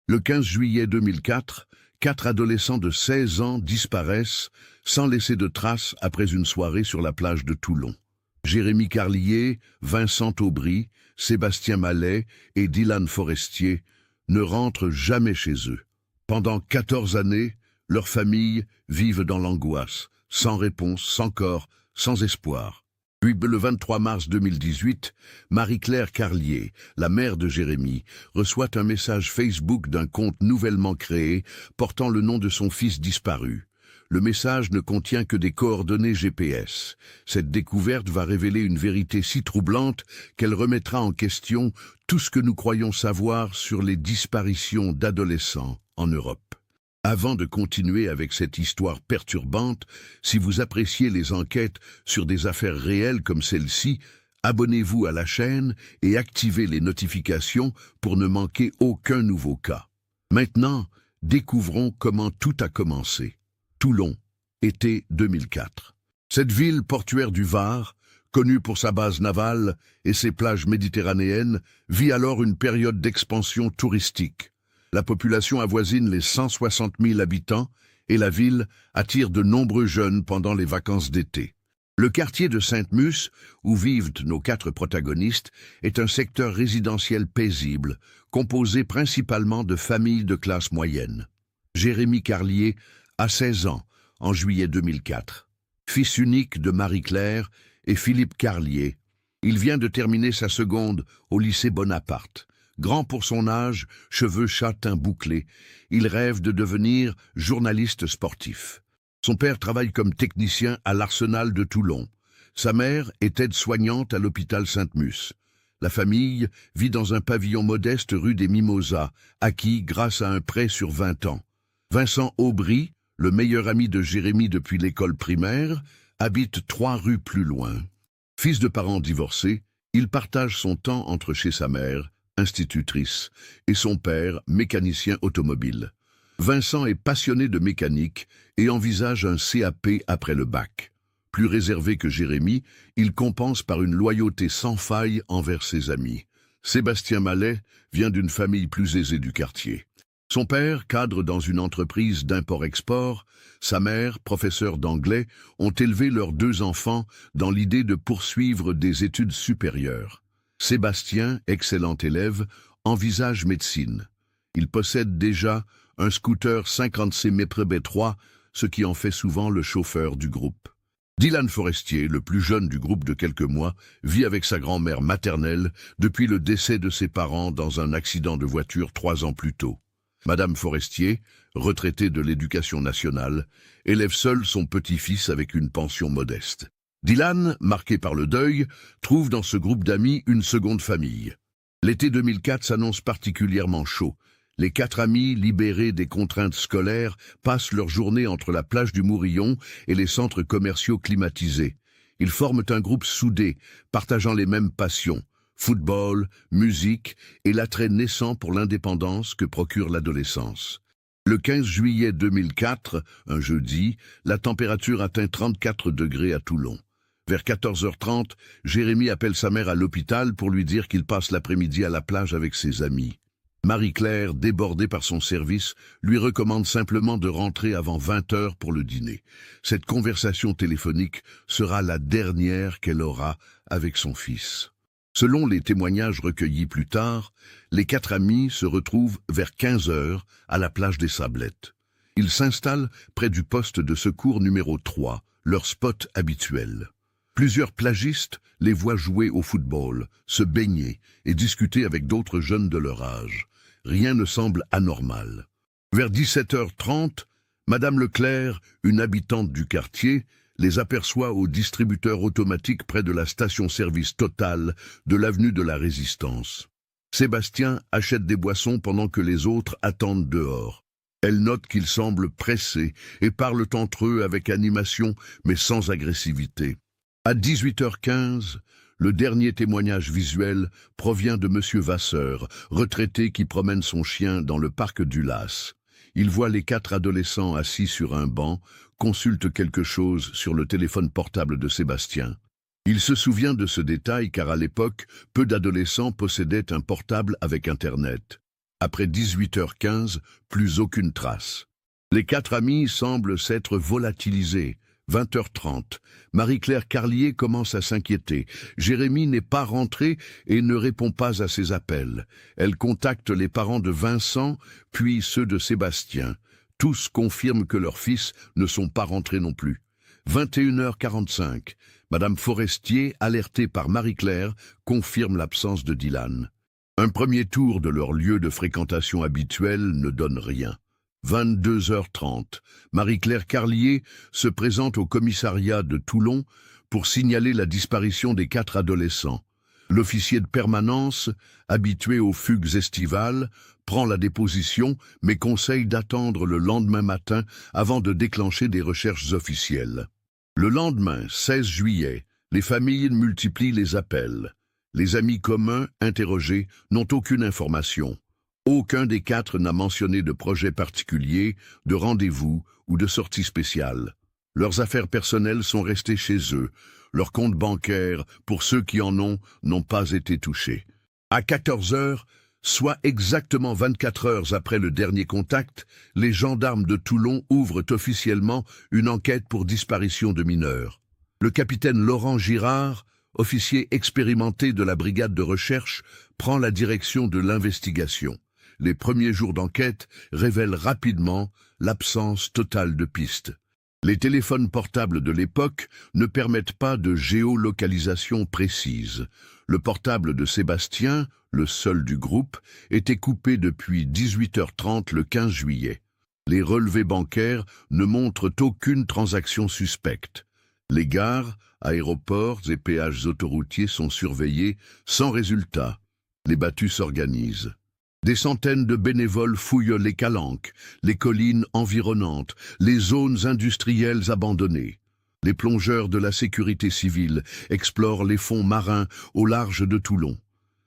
Le 15 juillet 2004, 4 adolescents de 16 ans disparaissent sans laisser de traces après une soirée sur la plage de Toulon. Jérémy Carlier, Vincent Aubry, Sébastien Mallet et Dylan Forestier ne rentrent jamais chez eux. Pendant 14 années, leurs familles vivent dans l'angoisse, sans réponse, sans corps, sans espoir. Puis le 23 mars 2018, Marie-Claire Carlier, la mère de Jérémy, reçoit un message Facebook d'un compte nouvellement créé portant le nom de son fils disparu. Le message ne contient que des coordonnées GPS. Cette découverte va révéler une vérité si troublante qu'elle remettra en question tout ce que nous croyons savoir sur les disparitions d'adolescents en Europe. Avant de continuer avec cette histoire perturbante, si vous appréciez les enquêtes sur des affaires réelles comme celle-ci, abonnez-vous à la chaîne et activez les notifications pour ne manquer aucun nouveau cas. Maintenant, découvrons comment tout a commencé. Toulon, été 2004. Cette ville portuaire du Var, connue pour sa base navale et ses plages méditerranéennes, vit alors une période d'expansion touristique. La population avoisine les 160 000 habitants et la ville attire de nombreux jeunes pendant les vacances d'été. Le quartier de Sainte-Musse, où vivent nos 4 protagonistes, est un secteur résidentiel paisible, composé principalement de familles de classe moyenne. Jérémy Carlier a 16 ans en juillet 2004. Fils unique de Marie-Claire et Philippe Carlier, il vient de terminer sa seconde au lycée Bonaparte. Grand pour son âge, cheveux châtains bouclés, il rêve de devenir journaliste sportif. Son père travaille comme technicien à l'Arsenal de Toulon. Sa mère est aide-soignante à l'hôpital Sainte-Musse. La famille vit dans un pavillon modeste rue des Mimosas, acquis grâce à un prêt sur 20 ans. Vincent Aubry, le meilleur ami de Jérémy depuis l'école primaire, habite 3 rues plus loin. Fils de parents divorcés, il partage son temps entre chez sa mère, institutrice, et son père, mécanicien automobile. Vincent est passionné de mécanique et envisage un CAP après le bac. Plus réservé que Jérémy, il compense par une loyauté sans faille envers ses amis. Sébastien Mallet vient d'une famille plus aisée du quartier. Son père, cadre dans une entreprise d'import-export, sa mère, professeure d'anglais, ont élevé leurs 2 enfants dans l'idée de poursuivre des études supérieures. Sébastien, excellent élève, envisage médecine. Il possède déjà un scooter 50C Méprébé 3, ce qui en fait souvent le chauffeur du groupe. Dylan Forestier, le plus jeune du groupe de quelques mois, vit avec sa grand-mère maternelle depuis le décès de ses parents dans un accident de voiture 3 ans plus tôt. Madame Forestier, retraitée de l'Éducation nationale, élève seule son petit-fils avec une pension modeste. Dylan, marqué par le deuil, trouve dans ce groupe d'amis une seconde famille. L'été 2004 s'annonce particulièrement chaud. Les 4 amis, libérés des contraintes scolaires, passent leur journée entre la plage du Mourillon et les centres commerciaux climatisés. Ils forment un groupe soudé, partageant les mêmes passions, football, musique et l'attrait naissant pour l'indépendance que procure l'adolescence. Le 15 juillet 2004, un jeudi, la température atteint 34 degrés à Toulon. Vers 14h30, Jérémy appelle sa mère à l'hôpital pour lui dire qu'il passe l'après-midi à la plage avec ses amis. Marie-Claire, débordée par son service, lui recommande simplement de rentrer avant 20h pour le dîner. Cette conversation téléphonique sera la dernière qu'elle aura avec son fils. Selon les témoignages recueillis plus tard, les 4 amis se retrouvent vers 15h à la plage des Sablettes. Ils s'installent près du poste de secours numéro 3, leur spot habituel. Plusieurs plagistes les voient jouer au football, se baigner et discuter avec d'autres jeunes de leur âge. Rien ne semble anormal. Vers 17h30, Madame Leclerc, une habitante du quartier, les aperçoit au distributeur automatique près de la station-service Total de l'avenue de la Résistance. Sébastien achète des boissons pendant que les autres attendent dehors. Elle note qu'ils semblent pressés et parlent entre eux avec animation mais sans agressivité. À 18h15, le dernier témoignage visuel provient de M. Vasseur, retraité qui promène son chien dans le parc du Las. Il voit les 4 adolescents assis sur un banc, consulte quelque chose sur le téléphone portable de Sébastien. Il se souvient de ce détail car à l'époque, peu d'adolescents possédaient un portable avec Internet. Après 18h15, plus aucune trace. Les 4 amis semblent s'être volatilisés. 20h30, Marie-Claire Carlier commence à s'inquiéter. Jérémy n'est pas rentré et ne répond pas à ses appels. Elle contacte les parents de Vincent, puis ceux de Sébastien. Tous confirment que leurs fils ne sont pas rentrés non plus. 21h45, Madame Forestier, alertée par Marie-Claire, confirme l'absence de Dylan. Un premier tour de leur lieu de fréquentation habituel ne donne rien. 22h30, Marie-Claire Carlier se présente au commissariat de Toulon pour signaler la disparition des 4 adolescents. L'officier de permanence, habitué aux fugues estivales, prend la déposition mais conseille d'attendre le lendemain matin avant de déclencher des recherches officielles. Le lendemain, 16 juillet, les familles multiplient les appels. Les amis communs, interrogés, n'ont aucune information. Aucun des 4 n'a mentionné de projet particulier, de rendez-vous ou de sortie spéciale. Leurs affaires personnelles sont restées chez eux. Leurs comptes bancaires, pour ceux qui en ont, n'ont pas été touchés. À 14 heures, soit exactement 24 heures après le dernier contact, les gendarmes de Toulon ouvrent officiellement une enquête pour disparition de mineurs. Le capitaine Laurent Girard, officier expérimenté de la brigade de recherche, prend la direction de l'investigation. Les premiers jours d'enquête révèlent rapidement l'absence totale de pistes. Les téléphones portables de l'époque ne permettent pas de géolocalisation précise. Le portable de Sébastien, le seul du groupe, était coupé depuis 18h30 le 15 juillet. Les relevés bancaires ne montrent aucune transaction suspecte. Les gares, aéroports et péages autoroutiers sont surveillés sans résultat. Les battues s'organisent. Des centaines de bénévoles fouillent les calanques, les collines environnantes, les zones industrielles abandonnées. Les plongeurs de la sécurité civile explorent les fonds marins au large de Toulon.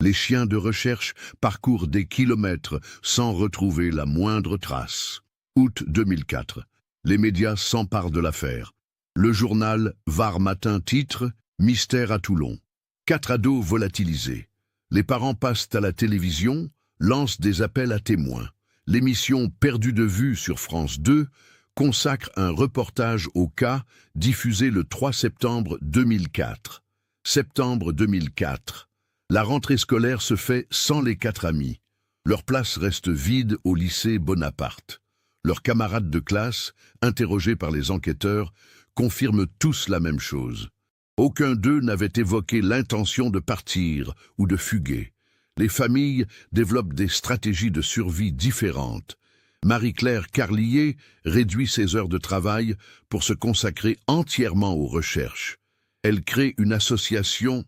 Les chiens de recherche parcourent des kilomètres sans retrouver la moindre trace. Août 2004. Les médias s'emparent de l'affaire. Le journal Var Matin titre « Mystère à Toulon ». 4 ados volatilisés. Les parents passent à la télévision, lancent des appels à témoins. L'émission Perdu de vue sur France 2 consacre un reportage au cas diffusé le 3 septembre 2004. Septembre 2004. La rentrée scolaire se fait sans les 4 amis. Leur place reste vide au lycée Bonaparte. Leurs camarades de classe, interrogés par les enquêteurs, confirment tous la même chose. Aucun d'eux n'avait évoqué l'intention de partir ou de fuguer. Les familles développent des stratégies de survie différentes. Marie-Claire Carlier réduit ses heures de travail pour se consacrer entièrement aux recherches. Elle crée une association,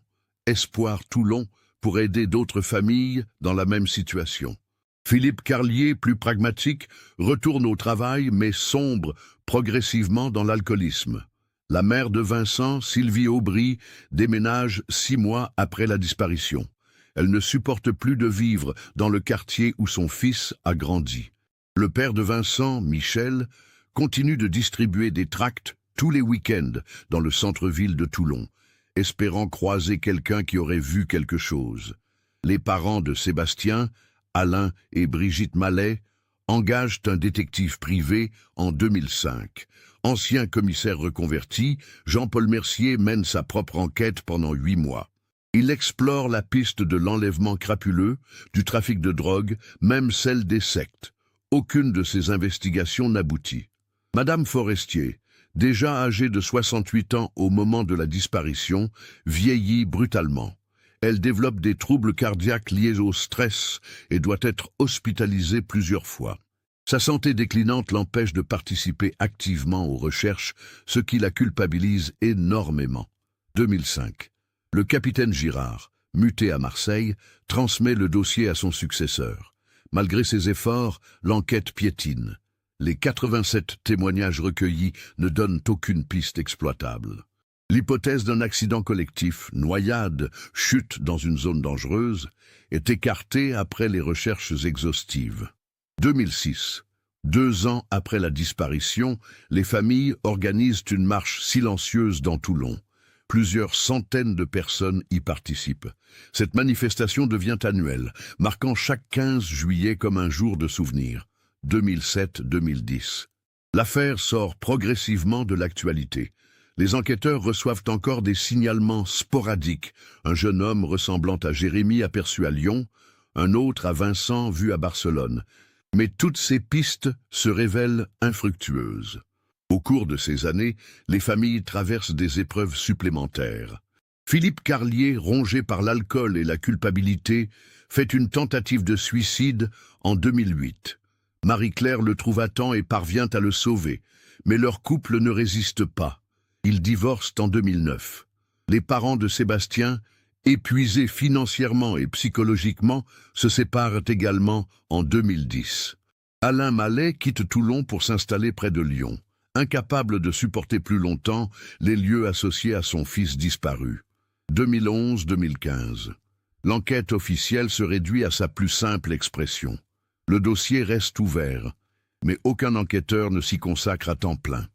Espoir Toulon, pour aider d'autres familles dans la même situation. Philippe Carlier, plus pragmatique, retourne au travail mais sombre progressivement dans l'alcoolisme. La mère de Vincent, Sylvie Aubry, déménage 6 mois après la disparition. Elle ne supporte plus de vivre dans le quartier où son fils a grandi. Le père de Vincent, Michel, continue de distribuer des tracts tous les week-ends dans le centre-ville de Toulon, espérant croiser quelqu'un qui aurait vu quelque chose. Les parents de Sébastien, Alain et Brigitte Mallet, engagent un détective privé en 2005. Ancien commissaire reconverti, Jean-Paul Mercier mène sa propre enquête pendant 8 mois. Il explore la piste de l'enlèvement crapuleux, du trafic de drogue, même celle des sectes. Aucune de ces investigations n'aboutit. Madame Forestier, déjà âgée de 68 ans au moment de la disparition, vieillit brutalement. Elle développe des troubles cardiaques liés au stress et doit être hospitalisée plusieurs fois. Sa santé déclinante l'empêche de participer activement aux recherches, ce qui la culpabilise énormément. 2005. Le capitaine Girard, muté à Marseille, transmet le dossier à son successeur. Malgré ses efforts, l'enquête piétine. Les 87 témoignages recueillis ne donnent aucune piste exploitable. L'hypothèse d'un accident collectif, noyade, chute dans une zone dangereuse, est écartée après les recherches exhaustives. 2006. 2 ans après la disparition, les familles organisent une marche silencieuse dans Toulon. Plusieurs centaines de personnes y participent. Cette manifestation devient annuelle, marquant chaque 15 juillet comme un jour de souvenir. 2007-2010. L'affaire sort progressivement de l'actualité. Les enquêteurs reçoivent encore des signalements sporadiques. Un jeune homme ressemblant à Jérémy aperçu à Lyon, un autre à Vincent vu à Barcelone. Mais toutes ces pistes se révèlent infructueuses. Au cours de ces années, les familles traversent des épreuves supplémentaires. Philippe Carlier, rongé par l'alcool et la culpabilité, fait une tentative de suicide en 2008. Marie-Claire le trouve à temps et parvient à le sauver, mais leur couple ne résiste pas. Ils divorcent en 2009. Les parents de Sébastien, épuisés financièrement et psychologiquement, se séparent également en 2010. Alain Mallet quitte Toulon pour s'installer près de Lyon, incapable de supporter plus longtemps les lieux associés à son fils disparu. 2011-2015. L'enquête officielle se réduit à sa plus simple expression. Le dossier reste ouvert, mais aucun enquêteur ne s'y consacre à temps plein.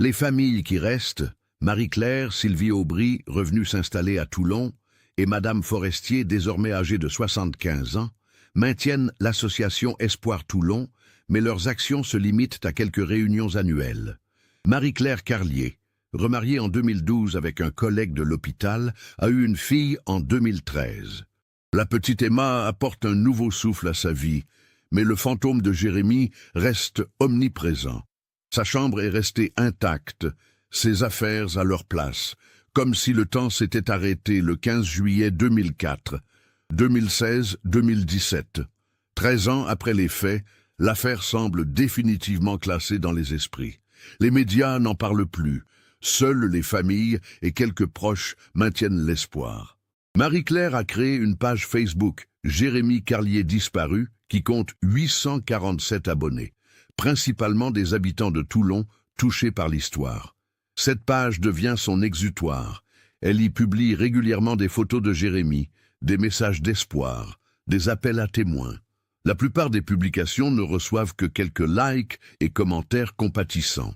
Les familles qui restent, Marie-Claire, Sylvie Aubry, revenue s'installer à Toulon, et Madame Forestier, désormais âgée de 75 ans, maintiennent l'association Espoir Toulon, mais leurs actions se limitent à quelques réunions annuelles. Marie-Claire Carlier, remariée en 2012 avec un collègue de l'hôpital, a eu une fille en 2013. La petite Emma apporte un nouveau souffle à sa vie, mais le fantôme de Jérémy reste omniprésent. Sa chambre est restée intacte, ses affaires à leur place, comme si le temps s'était arrêté le 15 juillet 2004, 2016-2017. 13 ans après les faits, l'affaire semble définitivement classée dans les esprits. Les médias n'en parlent plus. Seules les familles et quelques proches maintiennent l'espoir. Marie-Claire a créé une page Facebook, Jérémy Carlier disparu, qui compte 847 abonnés, principalement des habitants de Toulon touchés par l'histoire. Cette page devient son exutoire. Elle y publie régulièrement des photos de Jérémy, des messages d'espoir, des appels à témoins. La plupart des publications ne reçoivent que quelques likes et commentaires compatissants.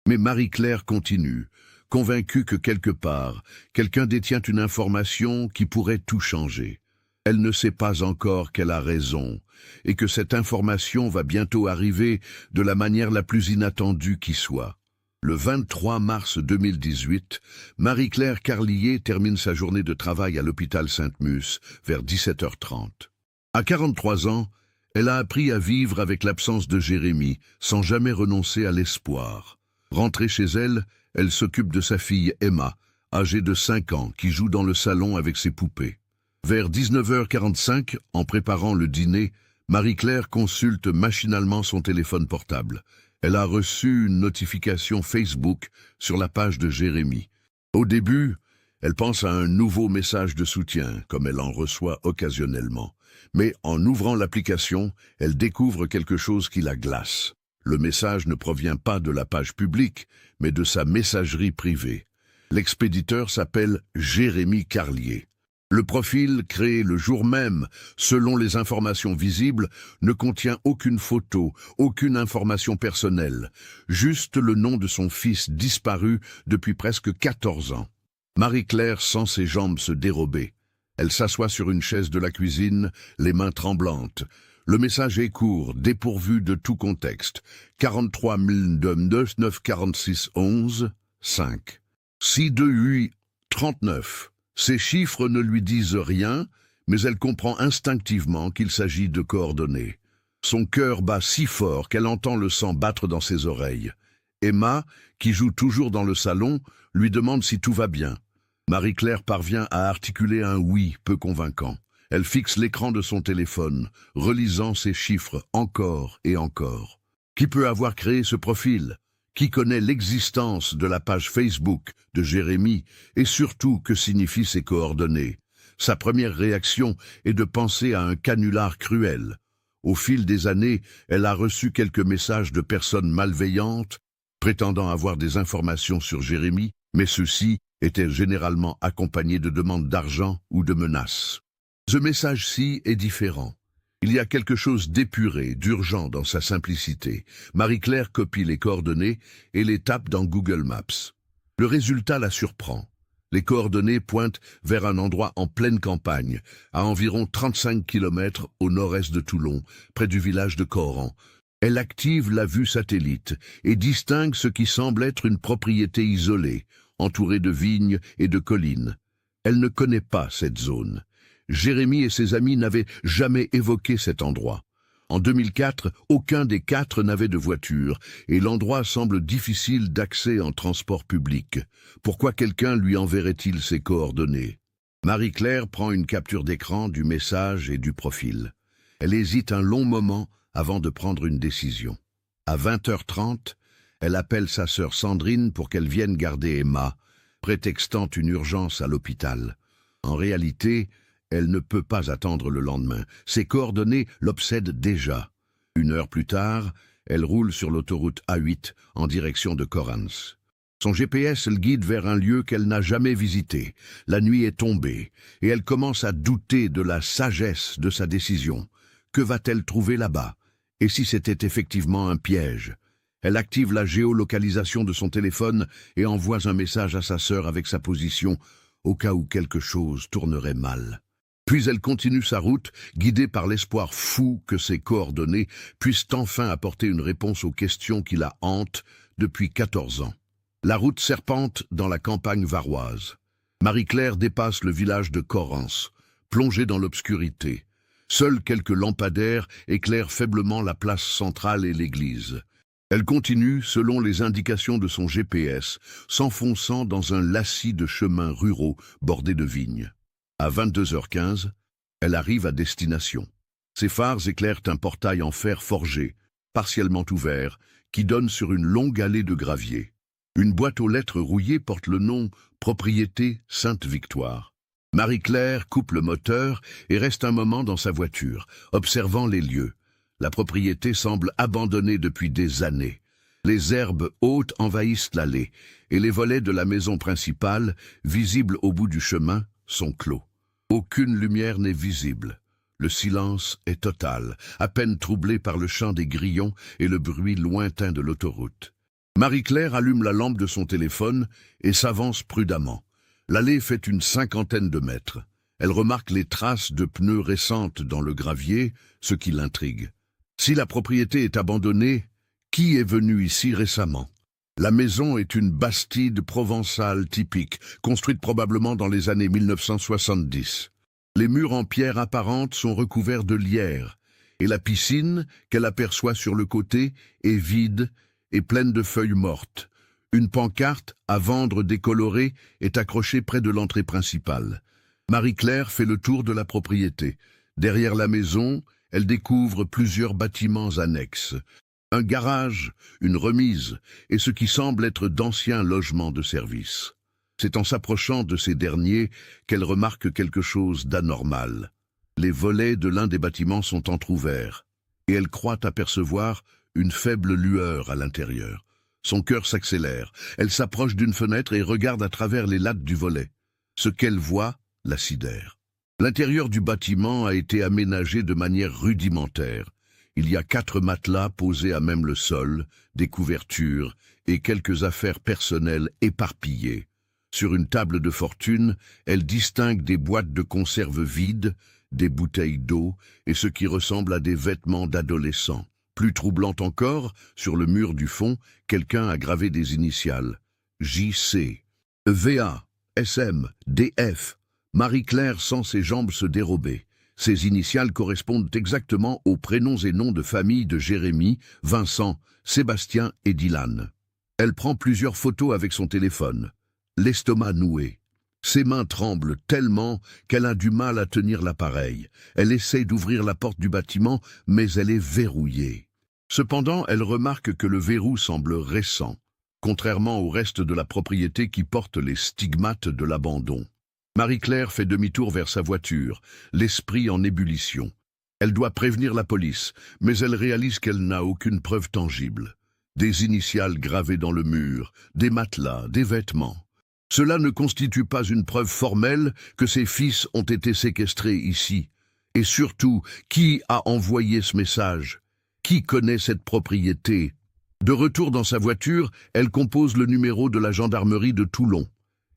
Mais Marie-Claire continue, convaincue que quelque part, quelqu'un détient une information qui pourrait tout changer. Elle ne sait pas encore qu'elle a raison, et que cette information va bientôt arriver de la manière la plus inattendue qui soit. Le 23 mars 2018, Marie-Claire Carlier termine sa journée de travail à l'hôpital Sainte-Musse vers 17h30. À 43 ans, elle a appris à vivre avec l'absence de Jérémy, sans jamais renoncer à l'espoir. Rentrée chez elle, elle s'occupe de sa fille Emma, âgée de 5 ans, qui joue dans le salon avec ses poupées. Vers 19h45, en préparant le dîner, Marie-Claire consulte machinalement son téléphone portable. Elle a reçu une notification Facebook sur la page de Jérémy. Au début, elle pense à un nouveau message de soutien, comme elle en reçoit occasionnellement. Mais en ouvrant l'application, elle découvre quelque chose qui la glace. Le message ne provient pas de la page publique, mais de sa messagerie privée. L'expéditeur s'appelle Jérémy Carlier. Le profil, créé le jour même, selon les informations visibles, ne contient aucune photo, aucune information personnelle, juste le nom de son fils disparu depuis presque 14 ans. Marie-Claire sent ses jambes se dérober. Elle s'assoit sur une chaise de la cuisine, les mains tremblantes. Le message est court, dépourvu de tout contexte. 43 009 46 11 5. 628 39. Ces chiffres ne lui disent rien, mais elle comprend instinctivement qu'il s'agit de coordonnées. Son cœur bat si fort qu'elle entend le sang battre dans ses oreilles. Emma, qui joue toujours dans le salon, lui demande si tout va bien. Marie-Claire parvient à articuler un oui peu convaincant. Elle fixe l'écran de son téléphone, relisant ces chiffres encore et encore. Qui peut avoir créé ce profil ? Qui connaît l'existence de la page Facebook de Jérémy et surtout que signifient ses coordonnées? Sa première réaction est de penser à un canular cruel. Au fil des années, elle a reçu quelques messages de personnes malveillantes prétendant avoir des informations sur Jérémy, mais ceux-ci étaient généralement accompagnés de demandes d'argent ou de menaces. Ce message-ci est différent. Il y a quelque chose d'épuré, d'urgent dans sa simplicité. Marie-Claire copie les coordonnées et les tape dans Google Maps. Le résultat la surprend. Les coordonnées pointent vers un endroit en pleine campagne, à environ 35 km au nord-est de Toulon, près du village de Coran. Elle active la vue satellite et distingue ce qui semble être une propriété isolée, entourée de vignes et de collines. Elle ne connaît pas cette zone. Jérémy et ses amis n'avaient jamais évoqué cet endroit. En 2004, aucun des quatre n'avait de voiture, et l'endroit semble difficile d'accès en transport public. Pourquoi quelqu'un lui enverrait-il ses coordonnées? Marie-Claire prend une capture d'écran du message et du profil. Elle hésite un long moment avant de prendre une décision. À 20h30, elle appelle sa sœur Sandrine pour qu'elle vienne garder Emma, prétextant une urgence à l'hôpital. En réalité, elle ne peut pas attendre le lendemain. Ses coordonnées l'obsèdent déjà. 1 heure plus tard, elle roule sur l'autoroute A8 en direction de Correns. Son GPS le guide vers un lieu qu'elle n'a jamais visité. La nuit est tombée et elle commence à douter de la sagesse de sa décision. Que va-t-elle trouver là-bas? Et si c'était effectivement un piège? Elle active la géolocalisation de son téléphone et envoie un message à sa sœur avec sa position, au cas où quelque chose tournerait mal. Puis elle continue sa route, guidée par l'espoir fou que ses coordonnées puissent enfin apporter une réponse aux questions qui la hantent depuis 14 ans. La route serpente dans la campagne varoise. Marie-Claire dépasse le village de Correns, plongée dans l'obscurité. Seuls quelques lampadaires éclairent faiblement la place centrale et l'église. Elle continue, selon les indications de son GPS, s'enfonçant dans un lacis de chemins ruraux bordés de vignes. À 22h15, elle arrive à destination. Ses phares éclairent un portail en fer forgé, partiellement ouvert, qui donne sur une longue allée de gravier. Une boîte aux lettres rouillées porte le nom « Propriété Sainte-Victoire ». Marie-Claire coupe le moteur et reste un moment dans sa voiture, observant les lieux. La propriété semble abandonnée depuis des années. Les herbes hautes envahissent l'allée, et les volets de la maison principale, visibles au bout du chemin, sont clos. Aucune lumière n'est visible. Le silence est total, à peine troublé par le chant des grillons et le bruit lointain de l'autoroute. Marie-Claire allume la lampe de son téléphone et s'avance prudemment. L'allée fait une 50aine de mètres. Elle remarque les traces de pneus récentes dans le gravier, ce qui l'intrigue. Si la propriété est abandonnée, qui est venu ici récemment? La maison est une bastide provençale typique, construite probablement dans les années 1970. Les murs en pierre apparente sont recouverts de lierre, et la piscine, qu'elle aperçoit sur le côté, est vide et pleine de feuilles mortes. Une pancarte, à vendre décolorée, est accrochée près de l'entrée principale. Marie-Claire fait le tour de la propriété. Derrière la maison, elle découvre plusieurs bâtiments annexes. Un garage, une remise, et ce qui semble être d'anciens logements de service. C'est en s'approchant de ces derniers qu'elle remarque quelque chose d'anormal. Les volets de l'un des bâtiments sont entr'ouverts, et elle croit apercevoir une faible lueur à l'intérieur. Son cœur s'accélère. Elle s'approche d'une fenêtre et regarde à travers les lattes du volet. Ce qu'elle voit la sidère. L'intérieur du bâtiment a été aménagé de manière rudimentaire. Il y a 4 matelas posés à même le sol, des couvertures et quelques affaires personnelles éparpillées. Sur une table de fortune, elle distingue des boîtes de conserve vides, des bouteilles d'eau et ce qui ressemble à des vêtements d'adolescents. Plus troublant encore, sur le mur du fond, quelqu'un a gravé des initiales. JC, VA, SM, DF. Marie-Claire sent ses jambes se dérober. Ces initiales correspondent exactement aux prénoms et noms de famille de Jérémy, Vincent, Sébastien et Dylan. Elle prend plusieurs photos avec son téléphone. L'estomac noué. Ses mains tremblent tellement qu'elle a du mal à tenir l'appareil. Elle essaie d'ouvrir la porte du bâtiment, mais elle est verrouillée. Cependant, elle remarque que le verrou semble récent, contrairement au reste de la propriété qui porte les stigmates de l'abandon. Marie-Claire fait demi-tour vers sa voiture, l'esprit en ébullition. Elle doit prévenir la police, mais elle réalise qu'elle n'a aucune preuve tangible. Des initiales gravées dans le mur, des matelas, des vêtements. Cela ne constitue pas une preuve formelle que ses fils ont été séquestrés ici. Et surtout, qui a envoyé ce message? Qui connaît cette propriété? De retour dans sa voiture, elle compose le numéro de la gendarmerie de Toulon.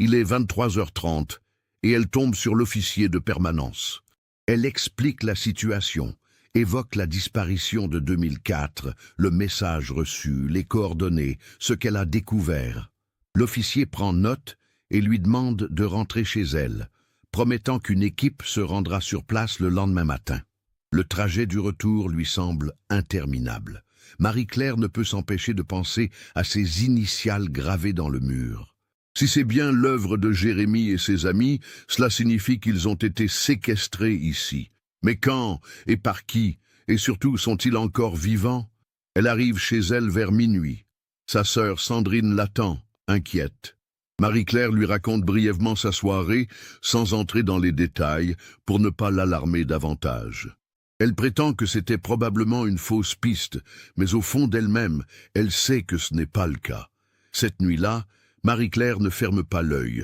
Il est 23h30 et elle tombe sur l'officier de permanence. Elle explique la situation, évoque la disparition de 2004, le message reçu, les coordonnées, ce qu'elle a découvert. L'officier prend note et lui demande de rentrer chez elle, promettant qu'une équipe se rendra sur place le lendemain matin. Le trajet du retour lui semble interminable. Marie-Claire ne peut s'empêcher de penser à ses initiales gravées dans le mur. Si c'est bien l'œuvre de Jérémy et ses amis, cela signifie qu'ils ont été séquestrés ici. Mais quand et par qui? Et surtout, sont-ils encore vivants? Elle arrive chez elle vers minuit. Sa sœur Sandrine l'attend, inquiète. Marie-Claire lui raconte brièvement sa soirée, sans entrer dans les détails, pour ne pas l'alarmer davantage. Elle prétend que c'était probablement une fausse piste, mais au fond d'elle-même, elle sait que ce n'est pas le cas. Cette nuit-là, Marie-Claire ne ferme pas l'œil.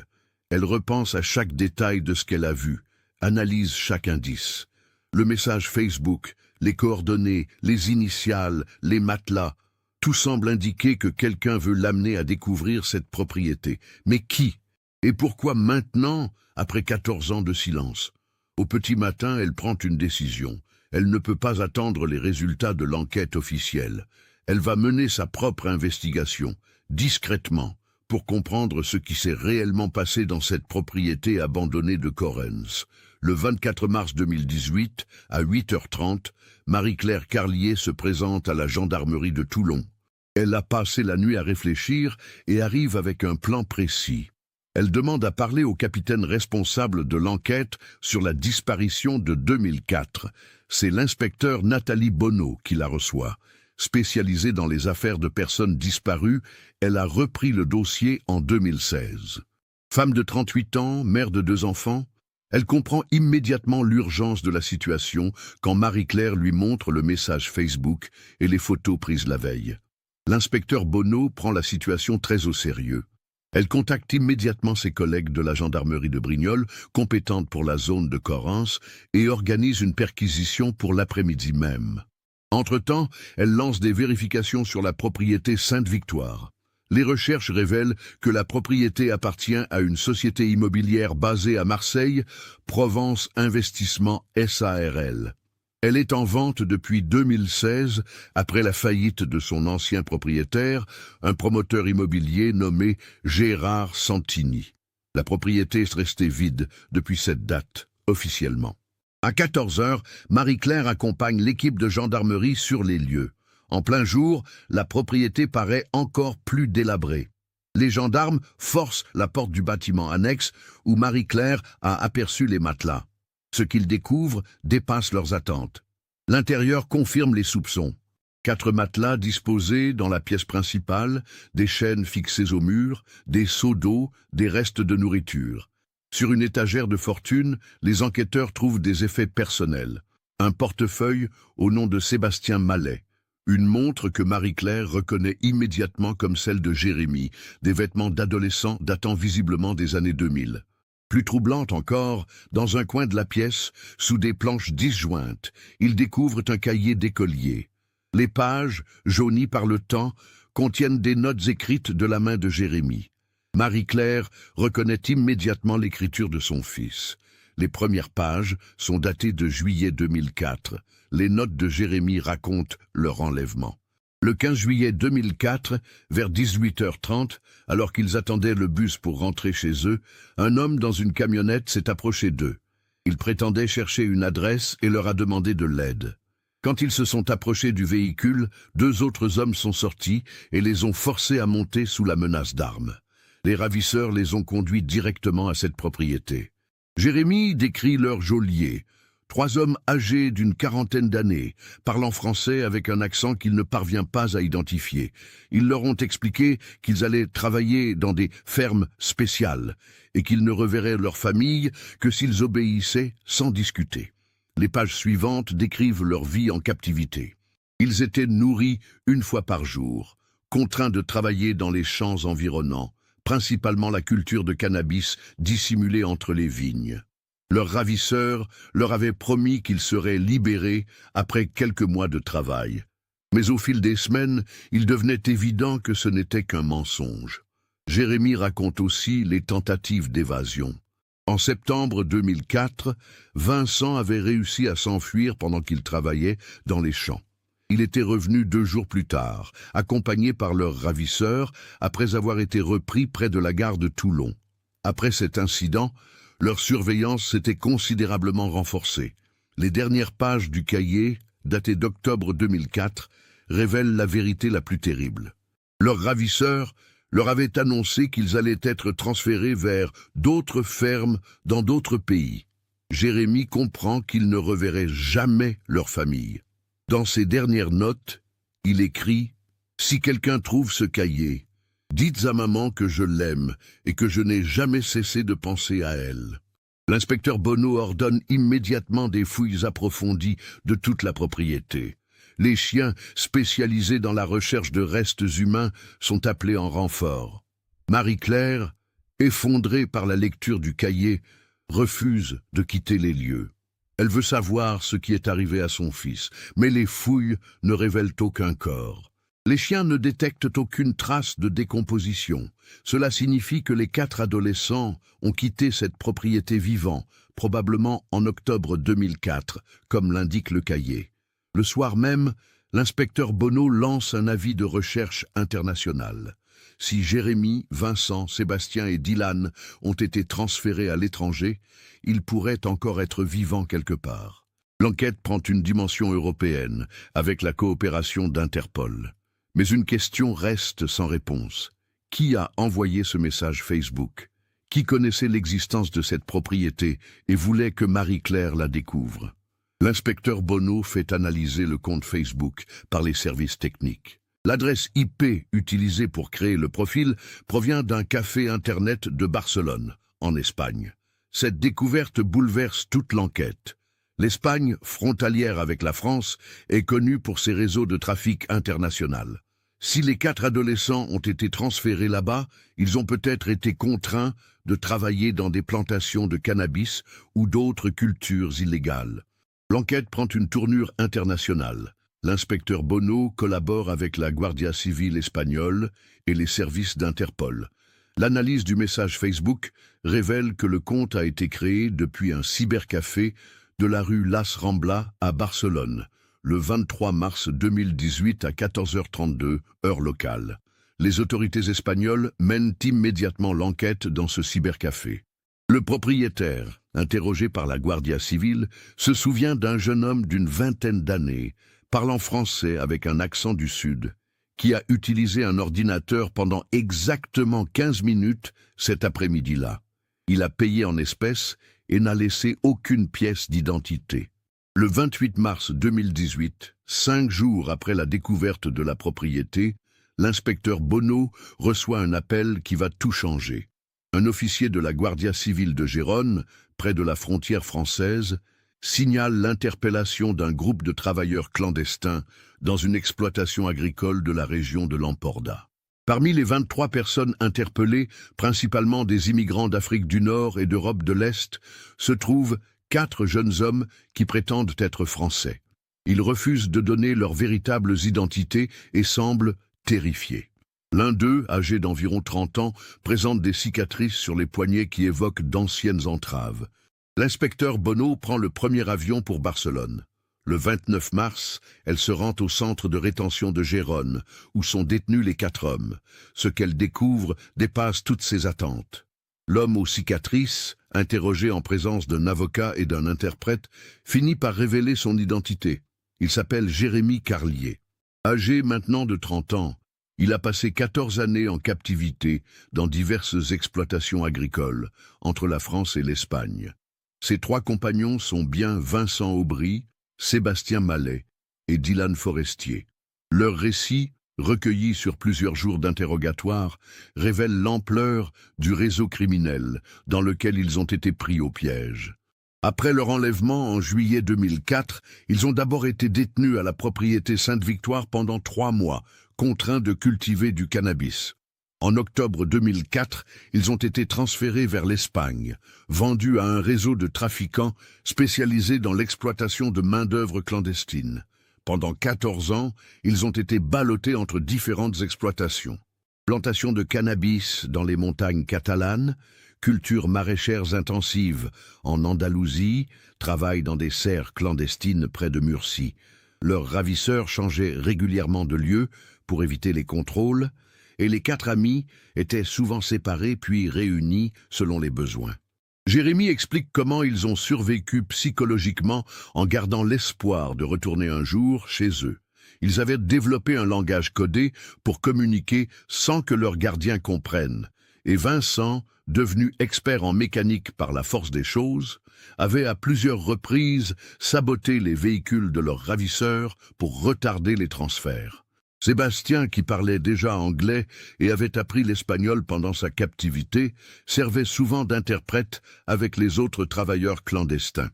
Elle repense à chaque détail de ce qu'elle a vu, analyse chaque indice. Le message Facebook, les coordonnées, les initiales, les matelas, tout semble indiquer que quelqu'un veut l'amener à découvrir cette propriété. Mais qui? Et pourquoi maintenant, après 14 ans de silence? Au petit matin, elle prend une décision. Elle ne peut pas attendre les résultats de l'enquête officielle. Elle va mener sa propre investigation, discrètement, pour comprendre ce qui s'est réellement passé dans cette propriété abandonnée de Correns. Le 24 mars 2018, à 8h30, Marie-Claire Carlier se présente à la gendarmerie de Toulon. Elle a passé la nuit à réfléchir et arrive avec un plan précis. Elle demande à parler au capitaine responsable de l'enquête sur la disparition de 2004. C'est l'inspecteur Nathalie Bonneau qui la reçoit. Spécialisée dans les affaires de personnes disparues, elle a repris le dossier en 2016. Femme de 38 ans, mère de 2 enfants, elle comprend immédiatement l'urgence de la situation quand Marie-Claire lui montre le message Facebook et les photos prises la veille. L'inspecteur Bonneau prend la situation très au sérieux. Elle contacte immédiatement ses collègues de la gendarmerie de Brignoles, compétente pour la zone de Correns, et organise une perquisition pour l'après-midi même. Entre-temps, elle lance des vérifications sur la propriété Sainte-Victoire. Les recherches révèlent que la propriété appartient à une société immobilière basée à Marseille, Provence Investissement SARL. Elle est en vente depuis 2016, après la faillite de son ancien propriétaire, un promoteur immobilier nommé Gérard Santini. La propriété est restée vide depuis cette date, officiellement. À 14h, Marie-Claire accompagne l'équipe de gendarmerie sur les lieux. En plein jour, la propriété paraît encore plus délabrée. Les gendarmes forcent la porte du bâtiment annexe où Marie-Claire a aperçu les matelas. Ce qu'ils découvrent dépasse leurs attentes. L'intérieur confirme les soupçons. 4 matelas disposés dans la pièce principale, des chaînes fixées au mur, des seaux d'eau, des restes de nourriture. Sur une étagère de fortune, les enquêteurs trouvent des effets personnels. Un portefeuille au nom de Sébastien Mallet. Une montre que Marie-Claire reconnaît immédiatement comme celle de Jérémy, des vêtements d'adolescent datant visiblement des années 2000. Plus troublante encore, dans un coin de la pièce, sous des planches disjointes, ils découvrent un cahier d'écolier. Les pages, jaunies par le temps, contiennent des notes écrites de la main de Jérémy. Marie-Claire reconnaît immédiatement l'écriture de son fils. Les premières pages sont datées de juillet 2004. Les notes de Jérémy racontent leur enlèvement. Le 15 juillet 2004, vers 18h30, alors qu'ils attendaient le bus pour rentrer chez eux, un homme dans une camionnette s'est approché d'eux. Il prétendait chercher une adresse et leur a demandé de l'aide. Quand ils se sont approchés du véhicule, 2 autres hommes sont sortis et les ont forcés à monter sous la menace d'armes. Les ravisseurs les ont conduits directement à cette propriété. Jérémy décrit leur geôlier. 3 hommes âgés d'une quarantaine d'années, parlant français avec un accent qu'il ne parvient pas à identifier. Ils leur ont expliqué qu'ils allaient travailler dans des fermes spéciales et qu'ils ne reverraient leur famille que s'ils obéissaient sans discuter. Les pages suivantes décrivent leur vie en captivité. Ils étaient nourris 1 fois par jour, contraints de travailler dans les champs environnants, principalement la culture de cannabis dissimulée entre les vignes. Leur ravisseur leur avait promis qu'ils seraient libérés après quelques mois de travail. Mais au fil des semaines, il devenait évident que ce n'était qu'un mensonge. Jérémy raconte aussi les tentatives d'évasion. En septembre 2004, Vincent avait réussi à s'enfuir pendant qu'il travaillait dans les champs. Il était revenu 2 jours plus tard, accompagné par leur ravisseur, après avoir été repris près de la gare de Toulon. Après cet incident, leur surveillance s'était considérablement renforcée. Les dernières pages du cahier, datées d'octobre 2004, révèlent la vérité la plus terrible. Leur ravisseur leur avait annoncé qu'ils allaient être transférés vers d'autres fermes dans d'autres pays. Jérémy comprend qu'ils ne reverraient jamais leur famille. Dans ses dernières notes, il écrit « Si quelqu'un trouve ce cahier, dites à maman que je l'aime et que je n'ai jamais cessé de penser à elle. » L'inspecteur Bonneau ordonne immédiatement des fouilles approfondies de toute la propriété. Les chiens spécialisés dans la recherche de restes humains sont appelés en renfort. Marie-Claire, effondrée par la lecture du cahier, refuse de quitter les lieux. Elle veut savoir ce qui est arrivé à son fils, mais les fouilles ne révèlent aucun corps. Les chiens ne détectent aucune trace de décomposition. Cela signifie que les 4 adolescents ont quitté cette propriété vivant, probablement en octobre 2004, comme l'indique le cahier. Le soir même, l'inspecteur Bonneau lance un avis de recherche international. Si Jérémy, Vincent, Sébastien et Dylan ont été transférés à l'étranger, ils pourraient encore être vivants quelque part. L'enquête prend une dimension européenne, avec la coopération d'Interpol. Mais une question reste sans réponse. Qui a envoyé ce message Facebook? Qui connaissait l'existence de cette propriété et voulait que Marie-Claire la découvre? L'inspecteur Bonneau fait analyser le compte Facebook par les services techniques. L'adresse IP utilisée pour créer le profil provient d'un café Internet de Barcelone, en Espagne. Cette découverte bouleverse toute l'enquête. L'Espagne, frontalière avec la France, est connue pour ses réseaux de trafic international. Si les 4 adolescents ont été transférés là-bas, ils ont peut-être été contraints de travailler dans des plantations de cannabis ou d'autres cultures illégales. L'enquête prend une tournure internationale. L'inspecteur Bonneau collabore avec la Guardia Civile espagnole et les services d'Interpol. L'analyse du message Facebook révèle que le compte a été créé depuis un cybercafé de la rue Las Ramblas à Barcelone, le 23 mars 2018 à 14h32, heure locale. Les autorités espagnoles mènent immédiatement l'enquête dans ce cybercafé. Le propriétaire, interrogé par la Guardia Civile, se souvient d'un jeune homme d'une vingtaine d'années, parlant français avec un accent du Sud, qui a utilisé un ordinateur pendant exactement 15 minutes cet après-midi-là. Il a payé en espèces et n'a laissé aucune pièce d'identité. Le 28 mars 2018, 5 jours après la découverte de la propriété, l'inspecteur Bonneau reçoit un appel qui va tout changer. Un officier de la Guardia Civile de Gérone, près de la frontière française, signale l'interpellation d'un groupe de travailleurs clandestins dans une exploitation agricole de la région de l'Emporda. Parmi les 23 personnes interpellées, principalement des immigrants d'Afrique du Nord et d'Europe de l'Est, se trouvent 4 jeunes hommes qui prétendent être français. Ils refusent de donner leurs véritables identités et semblent terrifiés. L'un d'eux, âgé d'environ 30 ans, présente des cicatrices sur les poignets qui évoquent d'anciennes entraves. L'inspecteur Bonneau prend le premier avion pour Barcelone. Le 29 mars, elle se rend au centre de rétention de Gérone, où sont détenus les 4 hommes. Ce qu'elle découvre dépasse toutes ses attentes. L'homme aux cicatrices, interrogé en présence d'un avocat et d'un interprète, finit par révéler son identité. Il s'appelle Jérémy Carlier. Âgé maintenant de 30 ans, il a passé 14 années en captivité dans diverses exploitations agricoles, entre la France et l'Espagne. Ses 3 compagnons sont bien Vincent Aubry, Sébastien Mallet et Dylan Forestier. Leur récit, recueilli sur plusieurs jours d'interrogatoire, révèle l'ampleur du réseau criminel dans lequel ils ont été pris au piège. Après leur enlèvement en juillet 2004, ils ont d'abord été détenus à la propriété Sainte-Victoire pendant 3 mois, contraints de cultiver du cannabis. En octobre 2004, ils ont été transférés vers l'Espagne, vendus à un réseau de trafiquants spécialisés dans l'exploitation de main-d'œuvre clandestine. Pendant 14 ans, ils ont été ballottés entre différentes exploitations. Plantation de cannabis dans les montagnes catalanes, cultures maraîchères intensives en Andalousie, travail dans des serres clandestines près de Murcie. Leurs ravisseurs changeaient régulièrement de lieu pour éviter les contrôles, et les 4 amis étaient souvent séparés puis réunis selon les besoins. Jérémy explique comment ils ont survécu psychologiquement en gardant l'espoir de retourner un jour chez eux. Ils avaient développé un langage codé pour communiquer sans que leurs gardiens comprennent. Et Vincent, devenu expert en mécanique par la force des choses, avait à plusieurs reprises saboté les véhicules de leurs ravisseurs pour retarder les transferts. Sébastien, qui parlait déjà anglais et avait appris l'espagnol pendant sa captivité, servait souvent d'interprète avec les autres travailleurs clandestins.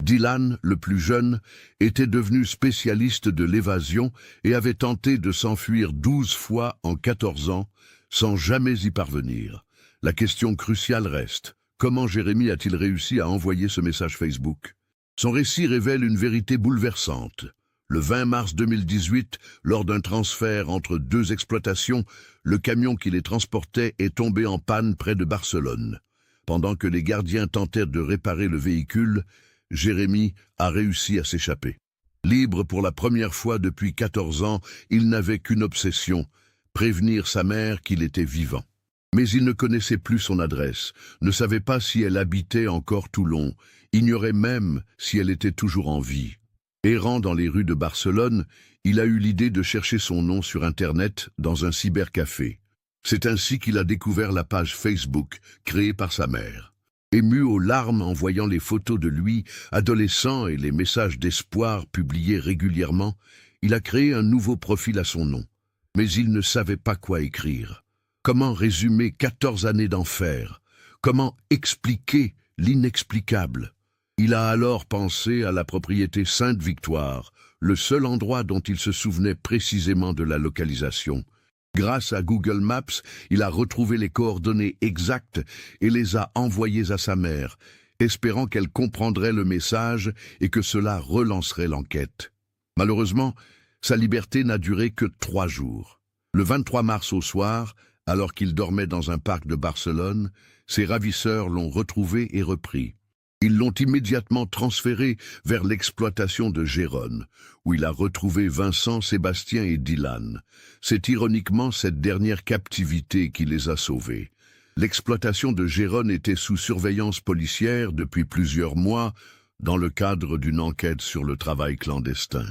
Dylan, le plus jeune, était devenu spécialiste de l'évasion et avait tenté de s'enfuir 12 fois en 14 ans, sans jamais y parvenir. La question cruciale reste, comment Jérémy a-t-il réussi à envoyer ce message Facebook? Son récit révèle une vérité bouleversante. Le 20 mars 2018, lors d'un transfert entre 2 exploitations, le camion qui les transportait est tombé en panne près de Barcelone. Pendant que les gardiens tentèrent de réparer le véhicule, Jérémy a réussi à s'échapper. Libre pour la première fois depuis 14 ans, il n'avait qu'une obsession, prévenir sa mère qu'il était vivant. Mais il ne connaissait plus son adresse, ne savait pas si elle habitait encore Toulon, ignorait même si elle était toujours en vie. Errant dans les rues de Barcelone, il a eu l'idée de chercher son nom sur Internet dans un cybercafé. C'est ainsi qu'il a découvert la page Facebook créée par sa mère. Ému aux larmes en voyant les photos de lui, adolescent, et les messages d'espoir publiés régulièrement, il a créé un nouveau profil à son nom. Mais il ne savait pas quoi écrire. Comment résumer 14 années d'enfer? Comment expliquer l'inexplicable? Il a alors pensé à la propriété Sainte-Victoire, le seul endroit dont il se souvenait précisément de la localisation. Grâce à Google Maps, il a retrouvé les coordonnées exactes et les a envoyées à sa mère, espérant qu'elle comprendrait le message et que cela relancerait l'enquête. Malheureusement, sa liberté n'a duré que 3 jours. Le 23 mars au soir, alors qu'il dormait dans un parc de Barcelone, ses ravisseurs l'ont retrouvé et repris. Ils l'ont immédiatement transféré vers l'exploitation de Gérone, où il a retrouvé Vincent, Sébastien et Dylan. C'est ironiquement cette dernière captivité qui les a sauvés. L'exploitation de Gérone était sous surveillance policière depuis plusieurs mois, dans le cadre d'une enquête sur le travail clandestin.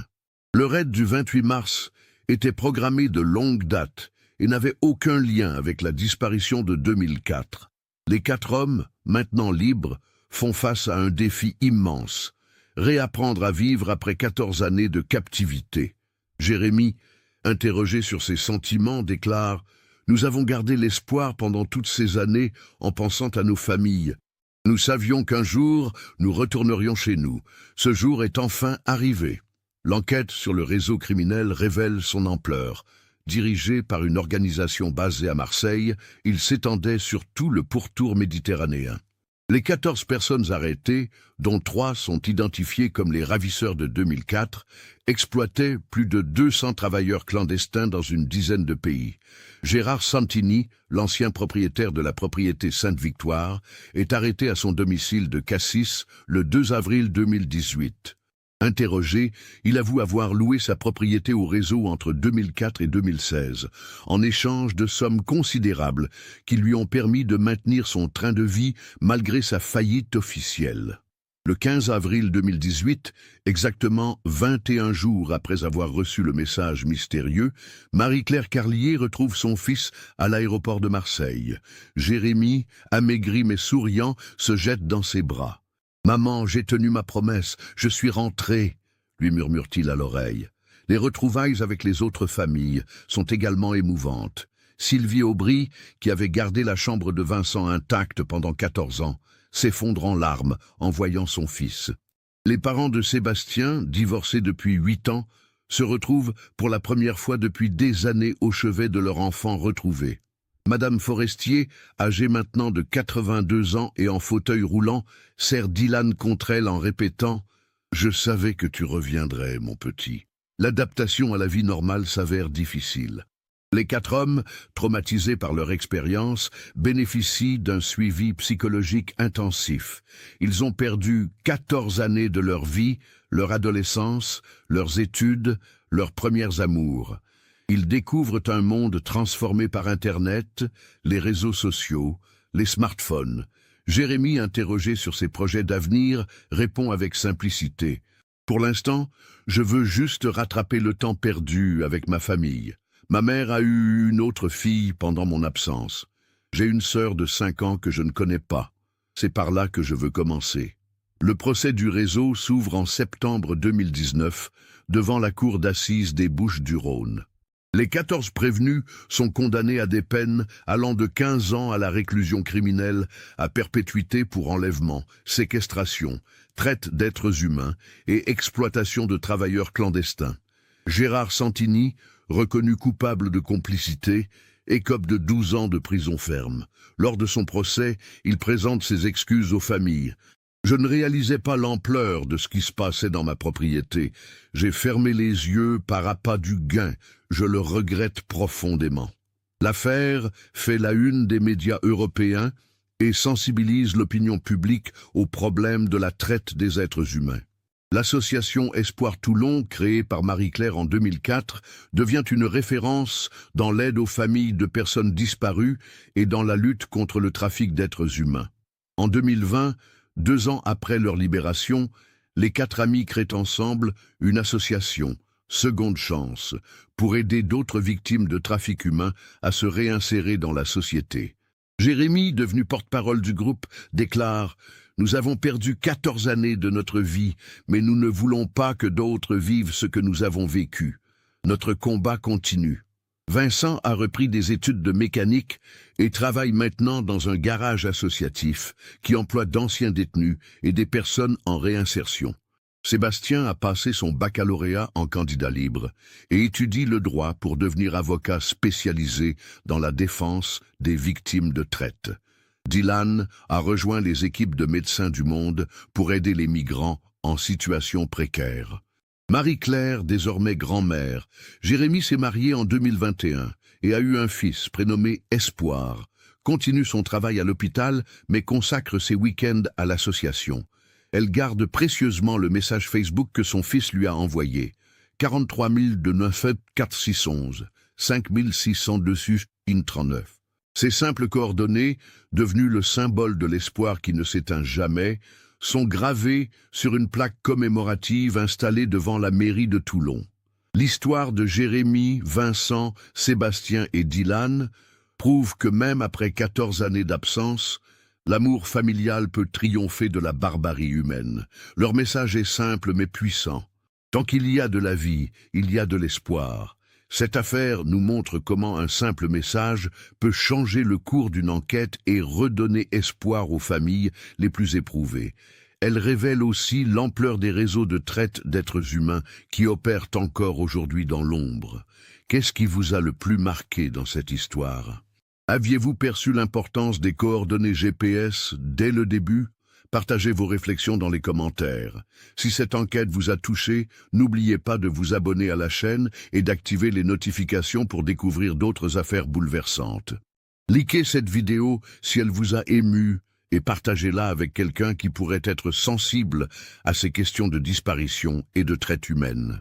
Le raid du 28 mars était programmé de longue date et n'avait aucun lien avec la disparition de 2004. Les 4 hommes, maintenant libres, font face à un défi immense, réapprendre à vivre après 14 années de captivité. Jérémy, interrogé sur ses sentiments, déclare « Nous avons gardé l'espoir pendant toutes ces années en pensant à nos familles. Nous savions qu'un jour, nous retournerions chez nous. Ce jour est enfin arrivé. » L'enquête sur le réseau criminel révèle son ampleur. Dirigé par une organisation basée à Marseille, il s'étendait sur tout le pourtour méditerranéen. Les 14 personnes arrêtées, dont 3 sont identifiées comme les ravisseurs de 2004, exploitaient plus de 200 travailleurs clandestins dans une dizaine de pays. Gérard Santini, l'ancien propriétaire de la propriété Sainte-Victoire, est arrêté à son domicile de Cassis le 2 avril 2018. Interrogé, il avoue avoir loué sa propriété au réseau entre 2004 et 2016, en échange de sommes considérables qui lui ont permis de maintenir son train de vie malgré sa faillite officielle. Le 15 avril 2018, exactement 21 jours après avoir reçu le message mystérieux, Marie-Claire Carlier retrouve son fils à l'aéroport de Marseille. Jérémy, amaigri mais souriant, se jette dans ses bras. « Maman, j'ai tenu ma promesse, je suis rentré », lui murmure-t-il à l'oreille. Les retrouvailles avec les autres familles sont également émouvantes. Sylvie Aubry, qui avait gardé la chambre de Vincent intacte pendant 14 ans, s'effondre en larmes en voyant son fils. Les parents de Sébastien, divorcés depuis 8 ans, se retrouvent pour la première fois depuis des années au chevet de leur enfant retrouvé. Madame Forestier, âgée maintenant de 82 ans et en fauteuil roulant, serre Dylan contre elle en répétant « Je savais que tu reviendrais, mon petit ». L'adaptation à la vie normale s'avère difficile. Les 4 hommes, traumatisés par leur expérience, bénéficient d'un suivi psychologique intensif. Ils ont perdu 14 années de leur vie, leur adolescence, leurs études, leurs premiers amours. Ils découvrent un monde transformé par Internet, les réseaux sociaux, les smartphones. Jérémy, interrogé sur ses projets d'avenir, répond avec simplicité. « Pour l'instant, je veux juste rattraper le temps perdu avec ma famille. Ma mère a eu une autre fille pendant mon absence. J'ai une sœur de 5 ans que je ne connais pas. C'est par là que je veux commencer. » Le procès du réseau s'ouvre en septembre 2019 devant la cour d'assises des Bouches-du-Rhône. Les 14 prévenus sont condamnés à des peines allant de 15 ans à la réclusion criminelle à perpétuité pour enlèvement, séquestration, traite d'êtres humains et exploitation de travailleurs clandestins. Gérard Santini, reconnu coupable de complicité, écope de 12 ans de prison ferme. Lors de son procès, il présente ses excuses aux familles. « Je ne réalisais pas l'ampleur de ce qui se passait dans ma propriété. J'ai fermé les yeux par appât du gain. Je le regrette profondément. » L'affaire fait la une des médias européens et sensibilise l'opinion publique au problème de la traite des êtres humains. L'association Espoir Toulon, créée par Marie-Claire en 2004, devient une référence dans l'aide aux familles de personnes disparues et dans la lutte contre le trafic d'êtres humains. En 2020, 2 ans après leur libération, les 4 amis créent ensemble une association, Seconde Chance, pour aider d'autres victimes de trafic humain à se réinsérer dans la société. Jérémy, devenu porte-parole du groupe, déclare « Nous avons perdu 14 années de notre vie, mais nous ne voulons pas que d'autres vivent ce que nous avons vécu. Notre combat continue. » Vincent a repris des études de mécanique et travaille maintenant dans un garage associatif qui emploie d'anciens détenus et des personnes en réinsertion. Sébastien a passé son baccalauréat en candidat libre et étudie le droit pour devenir avocat spécialisé dans la défense des victimes de traite. Dylan a rejoint les équipes de Médecins du Monde pour aider les migrants en situation précaire. Marie-Claire, désormais grand-mère, Jérémy s'est marié en 2021 et a eu un fils prénommé Espoir, continue son travail à l'hôpital mais consacre ses week-ends à l'association. Elle garde précieusement le message Facebook que son fils lui a envoyé. 43 000 de 9 4611, 5 600 dessus, 39. Ces simples coordonnées, devenues le symbole de l'espoir qui ne s'éteint jamais, sont gravées sur une plaque commémorative installée devant la mairie de Toulon. L'histoire de Jérémy, Vincent, Sébastien et Dylan prouve que même après 14 années d'absence, l'amour familial peut triompher de la barbarie humaine. Leur message est simple mais puissant. Tant qu'il y a de la vie, il y a de l'espoir. Cette affaire nous montre comment un simple message peut changer le cours d'une enquête et redonner espoir aux familles les plus éprouvées. Elle révèle aussi l'ampleur des réseaux de traite d'êtres humains qui opèrent encore aujourd'hui dans l'ombre. Qu'est-ce qui vous a le plus marqué dans cette histoire ? Aviez-vous perçu l'importance des coordonnées GPS dès le début ? Partagez vos réflexions dans les commentaires. Si cette enquête vous a touché, n'oubliez pas de vous abonner à la chaîne et d'activer les notifications pour découvrir d'autres affaires bouleversantes. Likez cette vidéo si elle vous a ému et partagez-la avec quelqu'un qui pourrait être sensible à ces questions de disparition et de traite humaine.